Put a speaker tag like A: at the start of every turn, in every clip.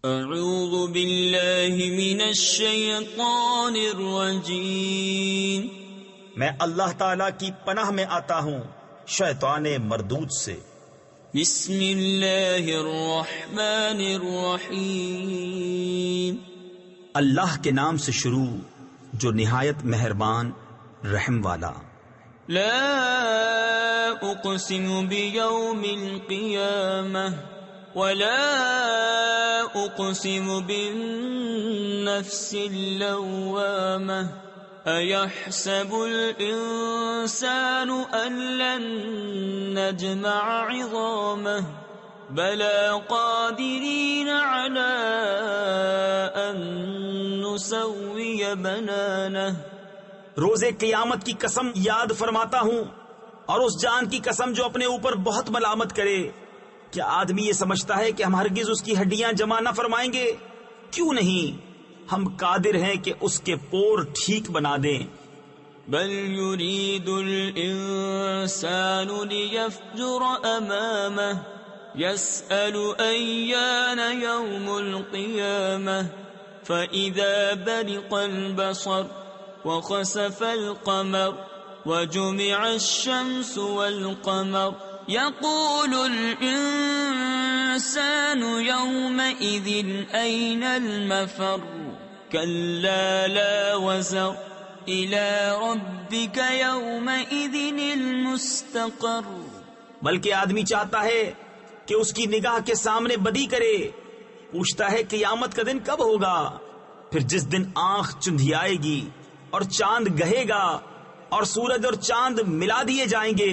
A: اعوذ باللہ من الشیطان الرجیم،
B: میں اللہ تعالیٰ کی پناہ میں آتا ہوں شیطان مردود سے۔
A: بسم اللہ الرحمن الرحیم،
B: اللہ کے نام سے شروع جو نہایت مہربان رحم والا۔
A: لا اقسم بیوم القیامہ ولا اقسم بالنفس اللوامہ ایحسب الانسان ان لن نجمع عظامہ بلا قادرین علی ان نسوی بنانہ۔
B: روز قیامت کی قسم یاد فرماتا ہوں اور اس جان کی قسم جو اپنے اوپر بہت ملامت کرے۔ کیا آدمی یہ سمجھتا ہے کہ ہم ہرگز اس کی ہڈیاں جمع نہ فرمائیں گے؟ کیوں نہیں، ہم قادر ہیں کہ اس کے پور ٹھیک بنا دیں۔
A: بل يريد الانسان ليفجر امامه يسأل ايان يوم القيامة فإذا برق البصر وخسف القمر وجمع الشمس والقمر يقول الإنسان يومئذ أين المفر كلا لا وزر إلى ربك يومئذ المستقر۔
B: بلکہ آدمی چاہتا ہے کہ اس کی نگاہ کے سامنے بدی کرے، پوچھتا ہے قیامت کا دن کب ہوگا، پھر جس دن آنکھ چندھیائے گی اور چاند گہے گا اور سورج اور چاند ملا دیے جائیں گے،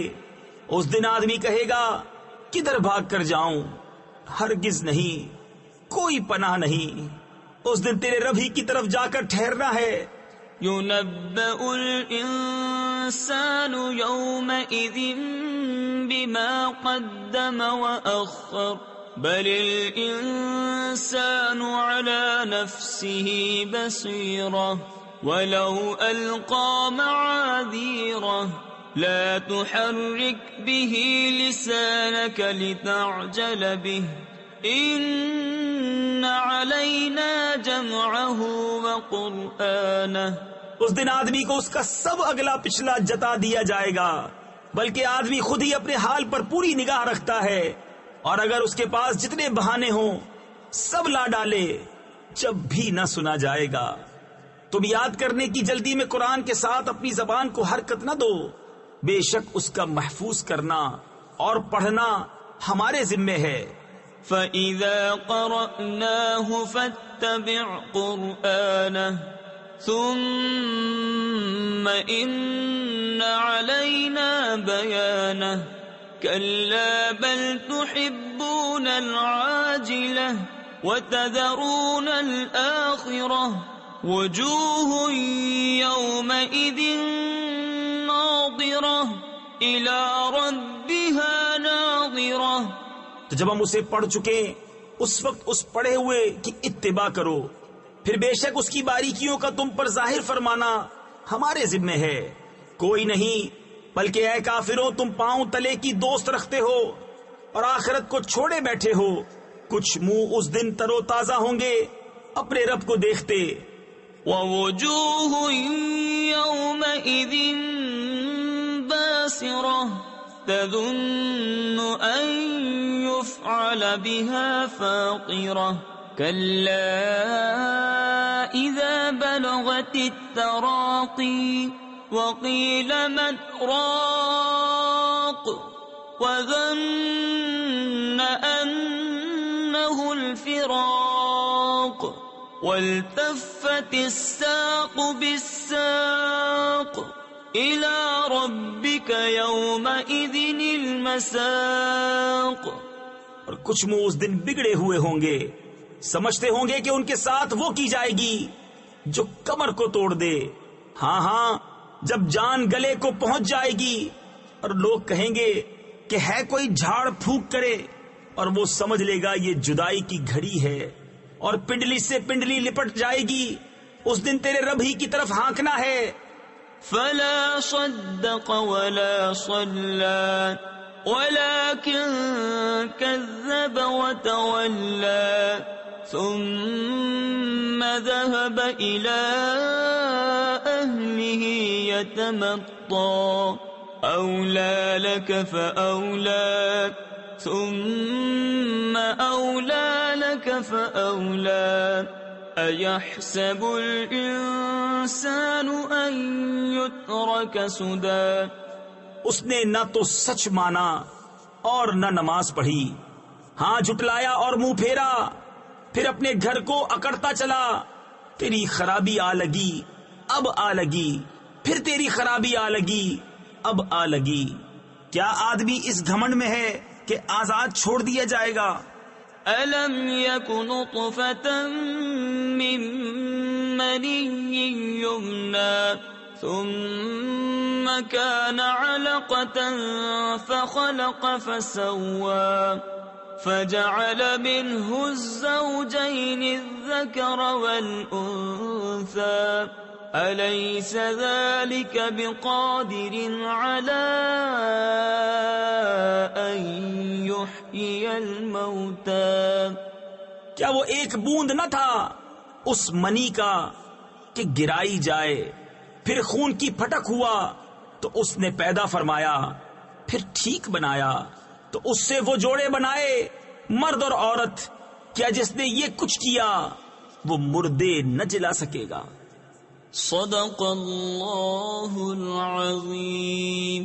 B: اس دن آدمی کہے گا کدھر بھاگ کر جاؤں، ہرگز نہیں، کوئی پناہ نہیں، اس دن تیرے رب ہی کی طرف جا کر ٹھہرنا ہے۔
A: ينبأ الإنسان يومئذ بما قدم وأخر بل الإنسان على نفسه بصيرة ولو ألقى معاذيره لا تحرك به لسانك لتعجل به إن علينا جمعه وقرآنه۔
B: اس دن آدمی کو اس کا سب اگلا پچھلا جتا دیا جائے گا، بلکہ آدمی خود ہی اپنے حال پر پوری نگاہ رکھتا ہے، اور اگر اس کے پاس جتنے بہانے ہوں سب لا ڈالے جب بھی نہ سنا جائے گا۔ تم یاد کرنے کی جلدی میں قرآن کے ساتھ اپنی زبان کو حرکت نہ دو، بے شک اس کا محفوظ کرنا اور پڑھنا ہمارے ذمے ہے۔
A: فَإِذَا قَرَأْنَاهُ فَاتَّبِعْ قُرْآنَهُ ثُمَّ إِنَّ عَلَيْنَا بَيَانَهُ كَلَّا بَلْ تُحِبُّونَ الْعَاجِلَةَ وَتَذَرُونَ الْآخِرَةَ وُجُوهٌ يَوْمَئِذٍ نَاظِرَةٌ إِلَى رَبِّهَا نَاظِرَةٌ۔
B: تو جب ہم اسے پڑھ چکے اس وقت اس پڑھے ہوئے کی اتباع کرو، پھر بے شک اس کی باریکیوں کا تم پر ظاہر فرمانا ہمارے ذمے ہے۔ کوئی نہیں، بلکہ اے کافروں تم پاؤں تلے کی دوست رکھتے ہو اور آخرت کو چھوڑے بیٹھے ہو۔ کچھ منہ اس دن تر و تازہ ہوں گے اپنے رب کو دیکھتے۔
A: وَوُجُوهٌ يَوْمَئِذٍ بَاسِرَةٌ تَظُنُّ أَن يُفْعَلَ بِهَا فَاقِرَةٌ كَلَّا إِذَا بَلَغَتِ التَّرَاقِي وَقِيلَ مَنْ رَاقٍ وَظَنَّ أَنَّهُ الْفِرَاقُ وَالْتَفَّتِ السَّاقُ بِالسَّاقِ إِلَى رَبِّكَ يَوْمَئِذٍ الْمَسَاقُ۔
B: اور کچھ منہ اس دن بگڑے ہوئے ہوں گے، سمجھتے ہوں گے کہ ان کے ساتھ وہ کی جائے گی جو کمر کو توڑ دے۔ ہاں ہاں، جب جان گلے کو پہنچ جائے گی اور لوگ کہیں گے کہ ہے کوئی جھاڑ پھونک کرے، اور وہ سمجھ لے گا یہ جدائی کی گھڑی ہے، اور پنڈلی سے پنڈلی لپٹ جائے گی۔ اس دن تیرے رب ہی کی طرف ہانکنا ہے۔
A: فلا صدق ولا صلى ولكن كذب وتولى ثم ذهب إلى أهله يتمطى أولى لك فأولى ثم أولى لك فأولى أيحسب الإنسان أن يترك سدى.
B: اس نے نہ تو سچ مانا اور نہ نماز پڑھی، ہاں جھٹلایا اور منہ پھیرا، پھر اپنے گھر کو اکڑتا چلا. تیری خرابی آ لگی اب آ لگی، پھر تیری خرابی آ لگی اب آ لگی. کیا آدمی اس گھمنڈ میں ہے کہ آزاد چھوڑ دیا جائے گا؟
A: أَلَمْ يَكُ نُطْفَةً مِّن مَّنِيٍّ يُمْنَىٰ ثُمَّ كَانَ عَلَقَةً فَخَلَقَ فَسَوَّىٰ فَجَعَلَ مِنْهُ الزَّوْجَيْنِ الذَّكَرَ وَالْأُنثَىٰ أَلَيْسَ ذَلِكَ بِقَادِرٍ عَلَىٰ أَن يُحْيِيَ الْمَوْتَىٰ.
B: کیا وہ ایک بوند نہ تھا اس منی کا کہ گرائی جائے، پھر خون کی پھٹک ہوا تو اس نے پیدا فرمایا، پھر ٹھیک بنایا تو اس سے وہ جوڑے بنائے مرد اور عورت. کیا جس نے یہ کچھ کیا وہ مردے نہ جلا سکے گا؟
A: صدق اللہ العظیم.